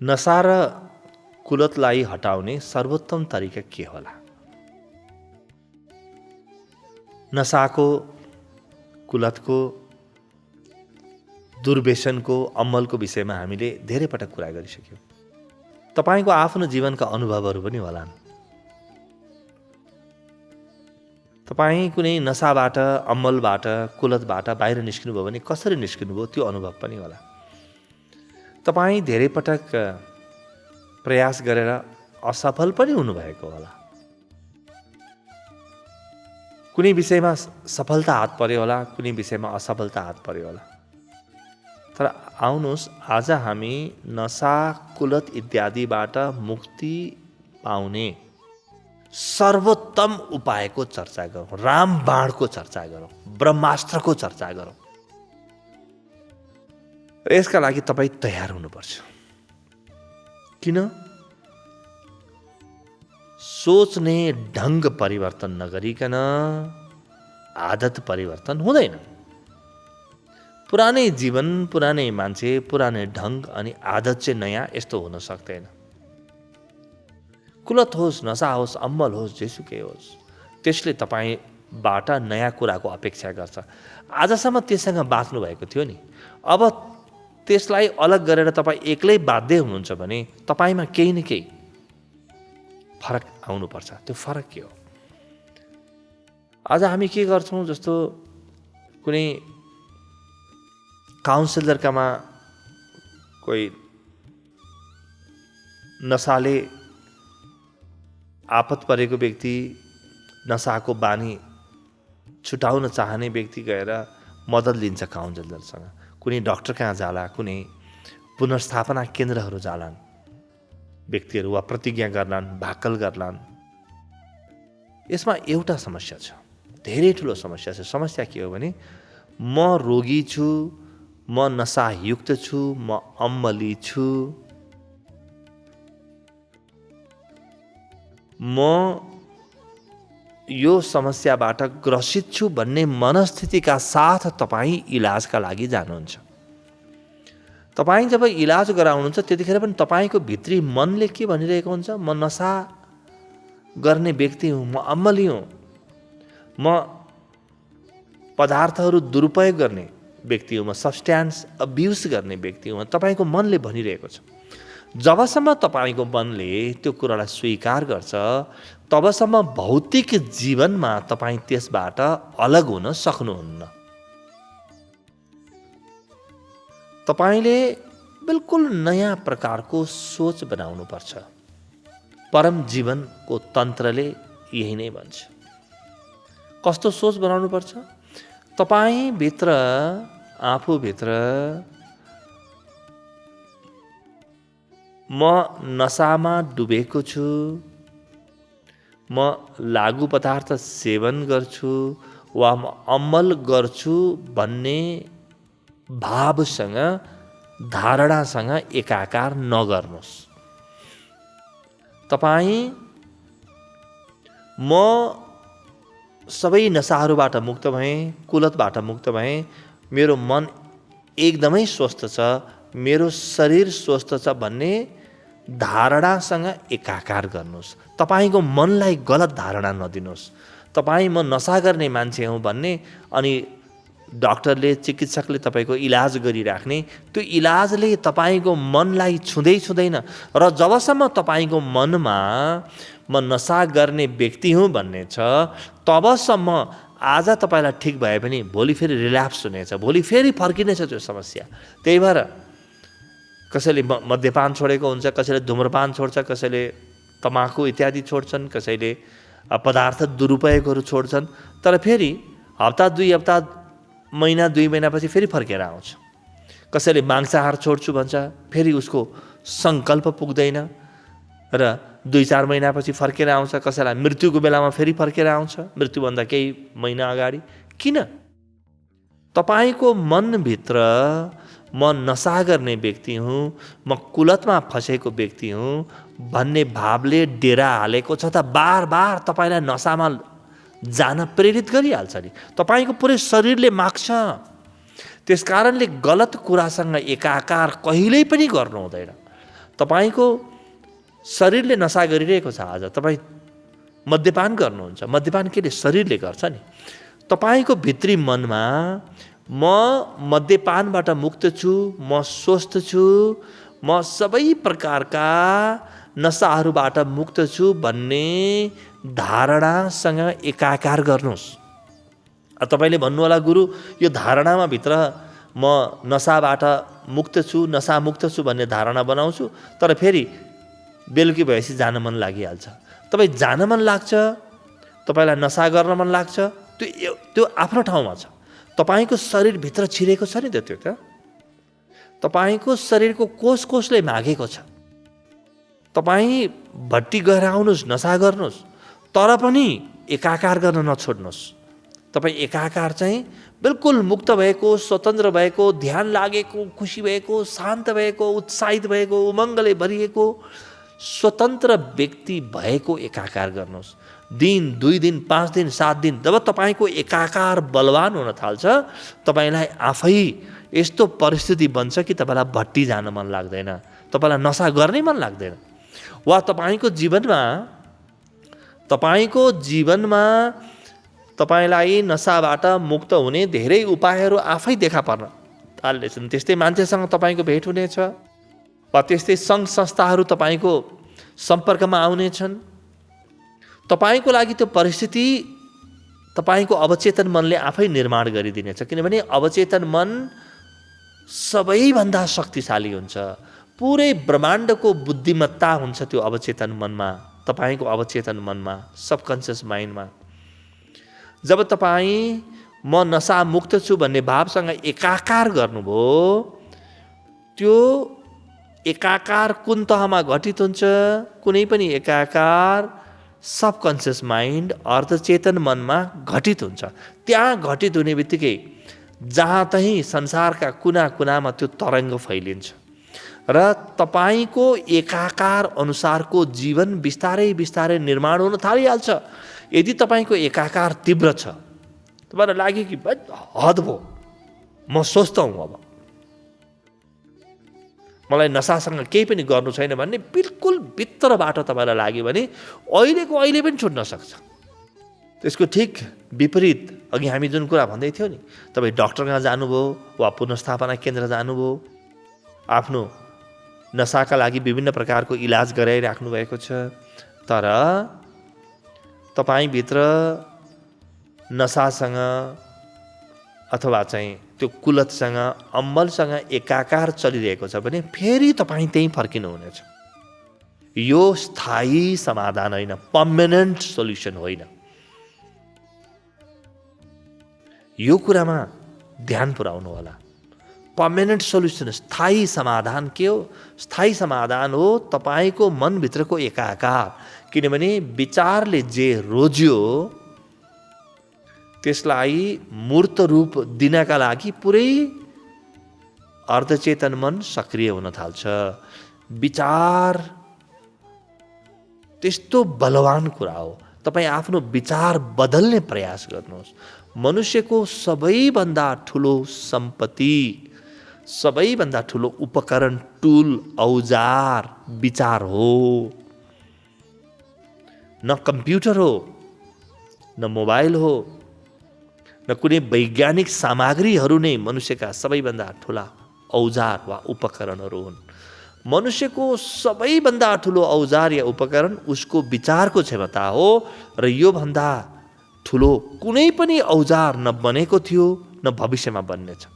नशा र कुलतलाई हटाउने सर्वोत्तम तरिका के होला? नशाको, कुलतको, दुर्व्यसनको, अमलको विषयमा हामीले धेरै पटक कुरा गरिसक्यौँ। तपाईको आफ्नो जीवनका अनुभवहरू पनि होलान्। तपाईँ कुनै नशाबाट, अमलबाट, कुलतबाट बाहिर निस्किनुभयो भने कसरी निस्किनुभयो त्यो अनुभव पनि होला। तपाईँ धेरै पटक प्रयास गरेर असफल पनि हुनुभएको होला। कुनै विषयमा सफलता हात पर्यो होला, कुनै विषयमा असफलता हात पर्यो होला। तर आउनुहोस्, आज हामी नशा, कुलत इत्यादिबाट मुक्ति पाउने सर्वोत्तम उपायको चर्चा गरौँ, रामबाणको चर्चा गरौँ, ब्रह्मास्त्रको चर्चा गरौँ। र यसका लागि तपाईँ तयार हुनुपर्छ। किन? सोच्ने ढङ्ग परिवर्तन नगरिकन आदत परिवर्तन हुँदैन। पुरानै जीवन, पुरानै मान्छे, पुरानै ढङ्ग अनि आदत चाहिँ नयाँ यस्तो हुन सक्दैन। कुलत होस्, नशा होस्, अम्मल होस्, जेसुकै होस्, त्यसले तपाईँबाट नयाँ कुराको अपेक्षा गर्छ। आजसम्म त्यससँग बाँच्नु भएको थियो नि, अब त्यसलाई अलग गरेर तपाईँ एक्लै बाध्य हुनुहुन्छ भने तपाईँमा केही न केही फरक आउनुपर्छ। त्यो फरक के हो? आज हामी के गर्छौँ, जस्तो कुनै काउन्सिलरकामा कोही नशाले आपत परेको व्यक्ति, नशाको बानी छुटाउन चाहने व्यक्ति गएर मद्दत लिन्छ काउन्सिलरसँग। कुनै डाक्टर कहाँ जाला, कुनै पुनर्स्थापना केन्द्रहरू जालान् व्यक्तिहरू, वा प्रतिज्ञा गर्लान्, भाकल गर्लान्। यसमा एउटा समस्या छ, धेरै ठुलो समस्या छ। समस्या के हो भने म रोगी छु, म नशायुक्त छु, म अम्मली छु, म यो समस्याबाट ग्रसित छु भन्ने मनस्थितिका साथ तपाईँ इलाजका लागि जानुहुन्छ। तपाईँ जब इलाज गराउनुहुन्छ त्यतिखेर पनि तपाईँको भित्री मनले के भनिरहेको हुन्छ? म नशा गर्ने व्यक्ति हुँ, म अम्मली हुँ, म पदार्थहरू दुरुपयोग गर्ने व्यक्ति हुँ, म सब्स्ट्यान्स अब्युज गर्ने व्यक्ति हुँ, तपाईँको मनले भनिरहेको छ। जबसम्म तपाईँको मनले त्यो कुरालाई स्वीकार गर्छ, तबसम्म भौतिक जीवनमा तपाईँ त्यसबाट अलग हुन सक्नुहुन्न। तपाईले बिल्कुल नयाँ प्रकारको सोच बनाउनुपर्छ। परम जीवनको तन्त्रले यही नै भन्छ। कस्तो सोच बनाउनुपर्छ? तपाईभित्र, आफूभित्र म नशामा डुबेको छु, म लागु पदार्थ सेवन गर्छु वा म अमल गर्छु भन्ने भावसँग, धारणासँग एकाकार नगर्नुहोस्। तपाईँ म सबै नशाहरूबाट मुक्त भएँ, कुलतबाट मुक्त भएँ, मेरो मन एकदमै स्वस्थ छ, मेरो शरीर स्वस्थ छ भन्ने धारणासँग एकाकार गर्नुहोस्। तपाईँको मनलाई गलत धारणा नदिनुहोस्। तपाईँ म नशा गर्ने मान्छे हुँ भन्ने अनि डाक्टरले, चिकित्सकले तपाईँको इलाज गरिराख्ने, त्यो इलाजले तपाईँको मनलाई छुँदैन। र जबसम्म तपाईँको मनमा म नशा गर्ने व्यक्ति हुँ भन्ने छ, तबसम्म आज तपाईँलाई ठिक भए पनि भोलि फेरि रिल्याप्स हुनेछ, भोलि फेरि फर्किनेछ त्यो समस्या। त्यही भएर कसैले मद्यपान छोडेको हुन्छ, कसैले धुम्रपान छोड्छ, कसैले तमाखु इत्यादि छोड्छन्, कसैले पदार्थ दुरुपयोगहरू छोड्छन्। तर फेरि हप्ता, 2 हप्ता, महिना, 2 महिनापछि फेरि फर्केर आउँछ। कसैले मांसाहार छोड्छु भन्छ, फेरि उसको सङ्कल्प पुग्दैन र 2-4 महिनापछि फर्केर आउँछ। कसैलाई मृत्युको बेलामा फेरि फर्केर आउँछ, मृत्युभन्दा केही महिना अगाडि। किन? तपाईँको मनभित्र म नशा गर्ने व्यक्ति हुँ, म कुलतमा फँसेको व्यक्ति हुँ भन्ने भावले डेरा हालेको छ त बार बार तपाईँलाई नशामा जान प्रेरित गरिहाल्छ नि। तपाईँको पुरै शरीरले माग्छ। त्यसकारणले गलत कुरासँग एकाकार कहिल्यै पनि गर्नु हुँदैन। तपाईँको शरीरले नसा गरिरहेको छ। आज तपाईँ मद्यपान गर्नुहुन्छ, मद्यपान केले शरीरले गर्छ नि। तपाईँको भित्री मनमा म मद्यपानबाट मुक्त छु, म स्वस्थ छु, म सबै प्रकारका नसाहरूबाट मुक्त छु भन्ने धारणासँग एकाकार गर्नुहोस्। तपाईँले भन्नु होला गुरु यो धारणामा भित्र म नसाबाट मुक्त छु, नसामुक्त छु भन्ने धारणा बनाउँछु, तर फेरि बेलुकी भएपछि जान मन लागिहाल्छ। तपाईँ जान मन लाग्छ, तपाईँलाई नसा गर्न मन लाग्छ, त्यो आफ्नो ठाउँमा छ। तपाईँको शरीरभित्र छिरेको छ नि त्यो त तपाईँको शरीरको कोष कोषले मागेको छ। तपाईँ भट्टी गएर आउनुहोस्, नसा गर्नुहोस्, तर पनि एकाकार गर्न नछोड्नुहोस्। तपाईँ एकाकार चाहिँ बिल्कुल मुक्त भएको, स्वतन्त्र भएको, ध्यान लागेको, खुसी भएको, शान्त भएको, उत्साहित भएको, उमङ्गले भरिएको स्वतन्त्र व्यक्ति भएको एकाकार गर्नुहोस्। दिन, 2 दिन, 5 दिन, 7 दिन जब तपाईँको एकाकार बलवान हुन थाल्छ, तपाईँलाई आफै यस्तो परिस्थिति बन्छ कि तपाईँलाई भट्टी जान मन लाग्दैन, तपाईँलाई नसा गर्नै मन लाग्दैन। वा तपाईँको जीवनमा तपाईँलाई नसाबाट मुक्त हुने धेरै उपायहरू आफै देखा पर्न थाल्नेछन्। त्यस्तै मान्छेसँग तपाईँको भेट हुनेछ, वा त्यस्तै सङ्घ संस्थाहरू तपाईँको सम्पर्कमा आउनेछन्। तपाईँको लागि त्यो परिस्थिति तपाईँको अवचेतन मनले आफै निर्माण गरिदिनेछ, किनभने अवचेतन मन सबैभन्दा शक्तिशाली हुन्छ। पुरै ब्रह्माण्डको बुद्धिमत्ता हुन्छ त्यो अवचेतन मनमा, तपाईँको अवचेतन मनमा, सबकन्सियस माइन्डमा। जब तपाईँ म नसा मुक्त छु भन्ने भावसँग एकाकार गर्नुभयो, त्यो एकाकार कुन तहमा घटित हुन्छ? कुनै पनि एकाकार सबकन्सियस माइन्ड, अर्धचेतन मनमा घटित हुन्छ। त्यहाँ घटित हुने बित्तिकै जहाँ तहीँ संसारका कुना कुनामा त्यो तरङ्ग फैलिन्छ र तपाईँको एकाकार अनुसारको जीवन बिस्तारै बिस्तारै निर्माण हुन थालिहाल्छ। यदि तपाईँको एकाकार तीव्र छ, तपाईँलाई लाग्यो कि हद भयो, म स्वस्थ हुँ, अब मलाई नसासँग केही पनि गर्नु छैन भन्ने बिल्कुल भित्रबाट तपाईँलाई लाग्यो भने अहिलेको अहिले पनि छुट्न सक्छ। त्यसको ठिक विपरीत अघि हामी जुन कुरा भन्दै थियौँ नि, तपाईँ डक्टरकहाँ जानुभयो वा पुनर्स्थापना केन्द्र जानुभयो, आफ्नो नसाका लागि विभिन्न प्रकारको इलाज गराइराख्नु भएको छ, तर तपाईँभित्र नसासँग अथवा चाहिँ त्यो कुलतसँग, अम्बलसँग एकाकार चलिरहेको छ भने फेरि तपाईँ त्यहीँ फर्किनुहुनेछ। यो स्थायी समाधान होइन, पर्मानेन्ट सोल्युसन होइन। यो कुरामा ध्यान पुर्याउनु होला। पर्मानेन्ट सोल्युसन, स्थायी समाधान के हो? स्थायी समाधान हो तपाईँको मनभित्रको एकाकार। किनभने विचारले जे रोज्यो त्यसलाई मूर्त रूप दिनका लागि पुरै अर्धचेतन मन सक्रिय हुन थाल्छ। विचार त्यस्तो बलवान कुरा हो। तपाईँ आफ्नो विचार बदल्ने प्रयास गर्नुहोस्। मनुष्यको सबैभन्दा ठुलो सम्पत्ति, सबैभन्दा ठुलो उपकरण, टुल, औजार विचार हो। न कम्प्युटर हो, न मोबाइल हो, न कुनै वैज्ञानिक सामग्रीहरू नै मनुष्यका सबैभन्दा ठुला औजार वा उपकरणहरू हुन्। मनुष्यको सबैभन्दा ठुलो औजार या उपकरण उसको विचारको क्षमता हो र योभन्दा ठुलो कुनै पनि औजार न बनेको थियो न भविष्यमा बन्नेछ।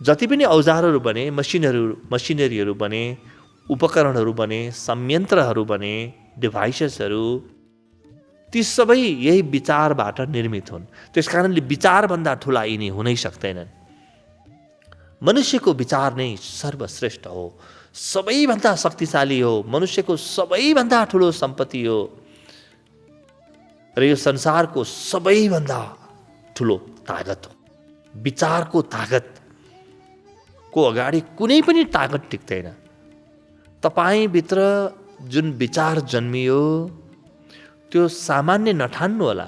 जति पनि औजारहरू बने, मसिनरीहरू बने, उपकरणहरू बने, संयन्त्रहरू बने, डिभाइसेसहरू, ती सबै यही विचारबाट निर्मित हुन्। त्यसकारणले विचारभन्दा ठुला यिनी हुनै सक्दैनन्। मनुष्यको विचार नै सर्वश्रेष्ठ हो, सबैभन्दा शक्तिशाली हो, मनुष्यको सबैभन्दा ठुलो सम्पत्ति हो र यो संसारको सबैभन्दा ठुलो तागत हो। विचारको तागतको अगाडि कुनै पनि तागत टिक्दैन। तपाईँभित्र जुन विचार जन्मियो त्यो सामान्य नठान्नु होला।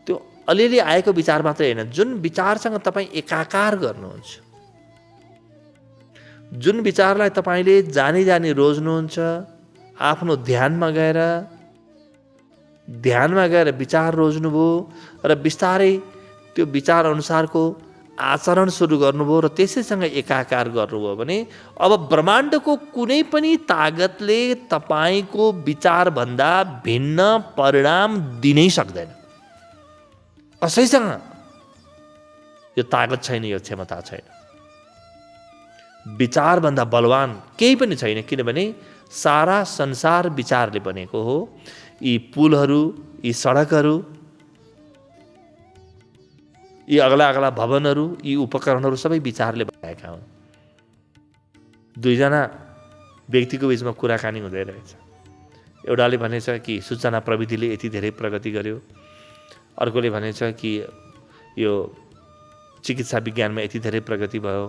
त्यो अलिअलि आएको विचार मात्रै होइन, जुन विचारसँग तपाईँ एकाकार गर्नुहुन्छ, जुन विचारलाई तपाईँले जानी जानी रोज्नुहुन्छ, आफ्नो ध्यानमा गएर विचार रोज्नुभयो र बिस्तारै त्यो विचार अनुसारको आचरण सुरु गर्नुभयो र त्यसैसँग एकाकार गर्नुभयो भने अब ब्रह्माण्डको कुनै पनि तागतले तपाईँको विचारभन्दा भिन्न परिणाम दिनै सक्दैन। कसैसँग यो तागत छैन, यो क्षमता छैन। विचारभन्दा बलवान केही पनि छैन, किनभने सारा संसार विचारले बनेको हो। यी पुलहरू, यी सडकहरू, यी अग्ला अग्ला भवनहरू, यी उपकरणहरू सबै विचारले बनाएका हुन्। दुईजना व्यक्तिको बिचमा कुराकानी हुँदै रहेछ। एउटाले भनेछ कि सूचना प्रविधिले यति धेरै प्रगति गर्यो, अर्कोले भनेछ कि यो चिकित्सा विज्ञानमा यति धेरै प्रगति भयो,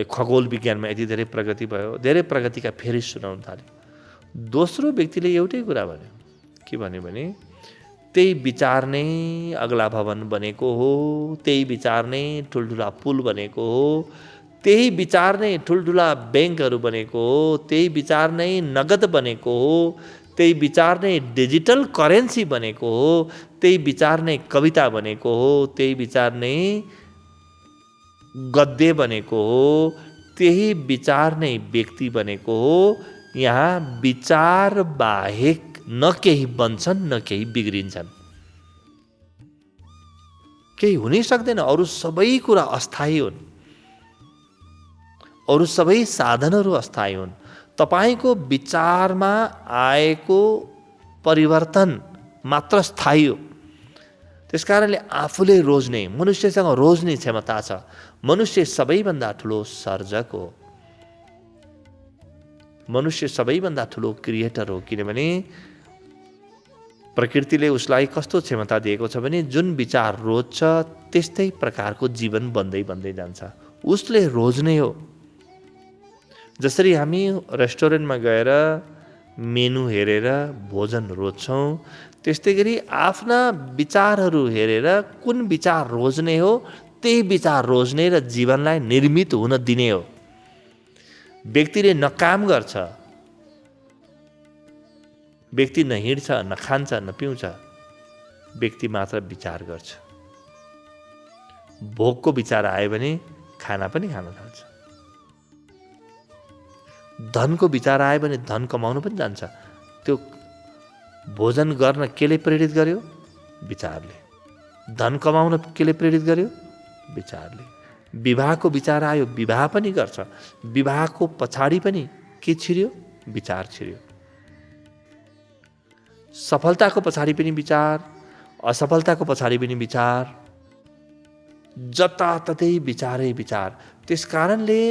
खगोल विज्ञानमा यति धेरै प्रगति भयो, धेरै प्रगतिका फेरि सुनाउन थाल्यो। दोस्रो व्यक्तिले एउटै कुरा भन्यो। के भन्यो भने त्यही विचार नै अग्ला भवन बनेको हो, त्यही विचार नै ठुल्ठुला पुल बनेको हो, त्यही विचार नै ठुल्ठुला ब्याङ्कहरू बनेको हो, त्यही विचार नै नगद बनेको हो, त्यही विचार नै डिजिटल करेन्सी बनेको हो, त्यही विचार नै कविता बनेको हो, त्यही विचार नै गद्य बनेको हो, त्यही विचार नै व्यक्ति बनेको हो। यहाँ विचार बाहेक न केही बन्छन् न केही बिग्रिन्छन्, केही हुनै सक्दैन। अरू सबै कुरा अस्थायी हुन्, अरू सबै साधनहरू अस्थायी हुन्। तपाईँको विचारमा आएको परिवर्तन मात्र स्थायी हो। त्यसकारणले आफूले रोज्ने, मनुष्यसँग रोज्ने क्षमता छ। मनुष्य सबैभन्दा ठुलो सर्जक हो, मनुष्य सबैभन्दा ठुलो क्रिएटर हो। किनभने प्रकृतिले उसलाई कस्तो क्षमता दिएको छ भने जुन विचार रोज्छ त्यस्तै प्रकारको जीवन बन्दै बन्दै जान्छ। उसले रोज्ने हो। जसरी हामी रेस्टुरेन्टमा गएर मेनु हेरेर भोजन रोज्छौँ, त्यस्तै गरी आफ्ना विचारहरू हेरेर कुन विचार रोज्ने हो त्यही विचार रोज्ने र जीवनलाई निर्मित हुन दिने हो। व्यक्तिले न काम गर्छ, व्यक्ति न हिँड्छ, न खान्छ, न पिउँछ, व्यक्ति मात्र विचार गर्छ। भोकको विचार आयो भने खाना पनि खान थाल्छ। धनको विचार आयो भने धन कमाउनु पनि जान्छ। त्यो भोजन गर्न केले प्रेरित गर्यो? विचारले। धन कमाउन केले प्रेरित गर्यो? विचारले। विवाहको विचार आयो, विवाह पनि गर्छ। विवाहको पछाडि पनि के छिर्यो? विचार छिर्यो। सफलताको पछाडि पनि विचार, असफलताको पछाडि पनि विचार, जताततै विचारै विचार। त्यसकारणले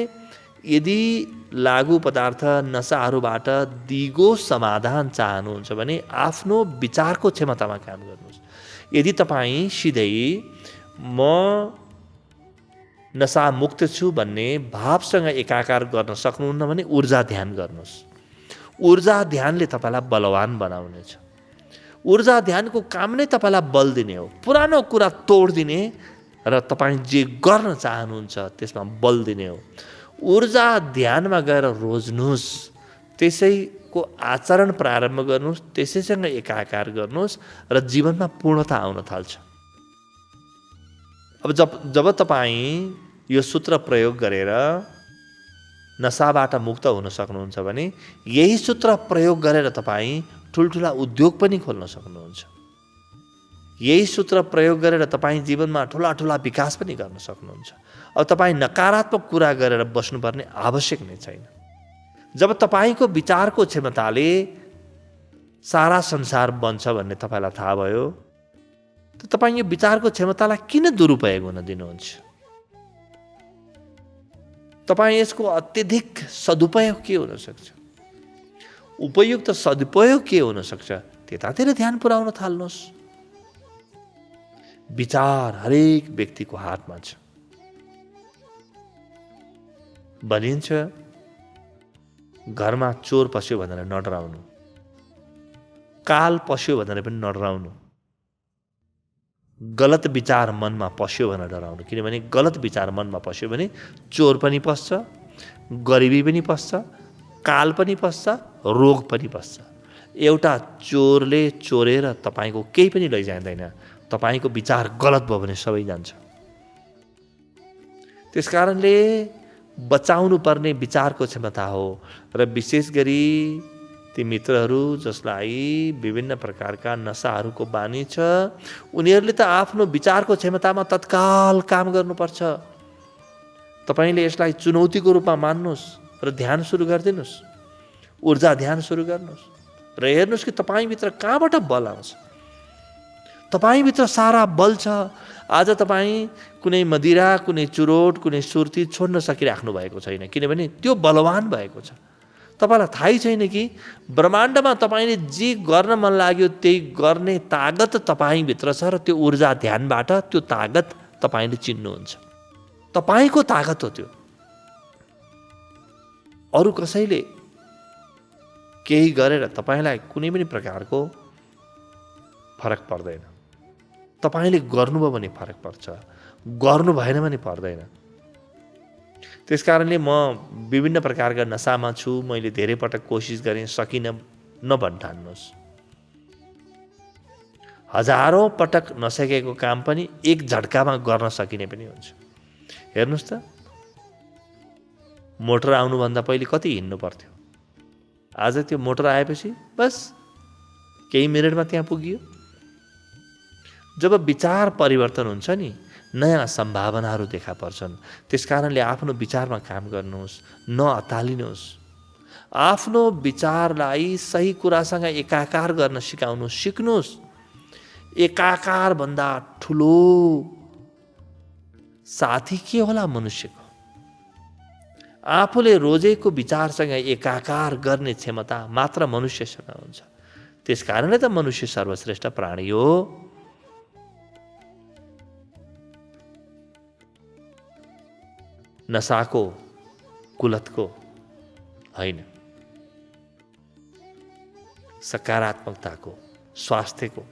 यदि लागु पदार्थ नसाहरूबाट दिगो समाधान चाहनुहुन्छ भने आफ्नो विचारको क्षमतामा काम गर्नुहोस्। यदि तपाईँ सिधै म नसा मुक्त छु भन्ने भावसँग एकाकार गर्न सक्नुहुन्न भने ऊर्जा ध्यान गर्नुहोस्। ऊर्जा ध्यानले तपाईँलाई बलवान बनाउनेछ। ऊर्जा ध्यानको काम नै तपाईँलाई बल दिने हो, पुरानो कुरा तोडिदिने र तपाईँ जे गर्न चाहनुहुन्छ त्यसमा बल दिने हो। ऊर्जा ध्यानमा गएर रोज्नुहोस्, त्यसैको आचरण प्रारम्भ गर्नुहोस्, त्यसैसँग एकाकार गर्नुहोस् र जीवनमा पूर्णता आउन थाल्छ। अब जब तपाईँ यो सूत्र प्रयोग गरेर नसाबाट मुक्त हुन सक्नुहुन्छ भने यही सूत्र प्रयोग गरेर तपाईँ ठुल्ठुला उद्योग पनि खोल्न सक्नुहुन्छ। यही सूत्र प्रयोग गरेर तपाईँ जीवनमा ठुला ठुला विकास पनि गर्न सक्नुहुन्छ। अब तपाईँ नकारात्मक कुरा गरेर बस्नुपर्ने आवश्यक नै छैन। जब तपाईँको विचारको क्षमताले सारा संसार बन्छ भन्ने तपाईँलाई थाहा भयो, त तपाईँ यो विचारको क्षमतालाई किन दुरुपयोग हुन दिनुहुन्छ? तपाईँ यसको अत्यधिक सदुपयोग के हुन सक्छ, उपयुक्त सदुपयोग के हुन सक्छ, त्यतातिर ध्यान पुर्याउन थाल्नुहोस्। विचार हरेक व्यक्तिको हातमा छ। भनिन्छ घरमा चोर पस्यो भनेर नडराउनु, काल पस्यो भनेर पनि नडराउनु, गलत विचार मनमा पस्यो भनेर डराउनु। किनभने गलत विचार मनमा पस्यो भने चोर पनि पस्छ, गरिबी पनि पस्छ, काल पनि पस्छ, रोग पनि पस्छ। एउटा चोरले चोरेर तपाईँको केही पनि लैजाँदैन। तपाईँको विचार गलत भयो भने सबै जान्छ। त्यसकारणले बचाउनु पर्ने विचारको क्षमता हो। र विशेष गरी ती मित्रहरू जसलाई विभिन्न प्रकारका नशाहरूको बानी छ, उनीहरूले त आफ्नो विचारको क्षमतामा तत्काल काम गर्नुपर्छ। तपाईँले यसलाई चुनौतीको रूपमा मान्नुहोस् र ध्यान सुरु गरिदिनुहोस्, ऊर्जा ध्यान सुरु गर्नुहोस् र हेर्नुहोस् कि तपाईँभित्र कहाँबाट बल आउँछ। तपाईँभित्र सारा बल छ। आज तपाईँ कुनै मदिरा, कुनै चुरोट, कुनै सुर्ती छोड्न सकिराख्नु भएको छैन, किनभने त्यो बलवान भएको छ। तपाईँलाई थाहै छैन कि ब्रह्माण्डमा तपाईँले जे गर्न मन लाग्यो त्यही गर्ने तागत तपाईँभित्र छ र त्यो ऊर्जा ध्यानबाट त्यो तागत तपाईँले चिन्नुहुन्छ। तपाईँको तागत हो त्यो। अरू कसैले केही गरेर तपाईँलाई कुनै पनि प्रकारको फरक पर्दैन। तपाईँले गर्नुभयो भने फरक पर्छ, गर्नु भएन भने पर्दैन। त्यसकारणले म विभिन्न प्रकारका नशामा छु, मैले धेरै पटक कोसिस गरेँ, सकिनँ नभन्ठान्नुहोस्। हजारौँ पटक नसकेको काम पनि एक झट्कामा गर्न सकिने पनि हुन्छ। हेर्नुहोस् त, मोटर आउनुभन्दा पहिले कति हिँड्नु पर्थ्यो। आज त्यो मोटर आएपछि बस केही मिनटमा त्यहाँ पुगियो। जब विचार परिवर्तन हुन्छ नि, नयाँ सम्भावनाहरू देखा पर्छन्। त्यसकारणले आफ्नो विचारमा काम गर्नुहोस्, नअतालिनुहोस्। आफ्नो विचारलाई सही कुरासँग एकाकार गर्न सिक्नुहोस्। एकाकारभन्दा ठुलो साथी के होला मनुष्यको? आफूले रोजेको विचारसँग एकाकार गर्ने क्षमता मात्र मनुष्यसँग हुन्छ। त्यसकारणले त मनुष्य सर्वश्रेष्ठ प्राणी हो। नशाको, कुलतको होइन, सकारात्मकताको, स्वास्थ्यको,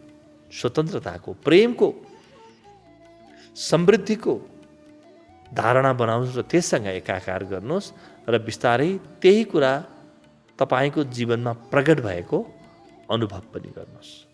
स्वतन्त्रताको, प्रेमको, समृद्धिको धारणा बनाउनुहोस् र त्यससँग एकाकार गर्नुहोस् र बिस्तारै त्यही कुरा तपाईँको जीवनमा प्रकट भएको अनुभव पनि गर्नुहोस्।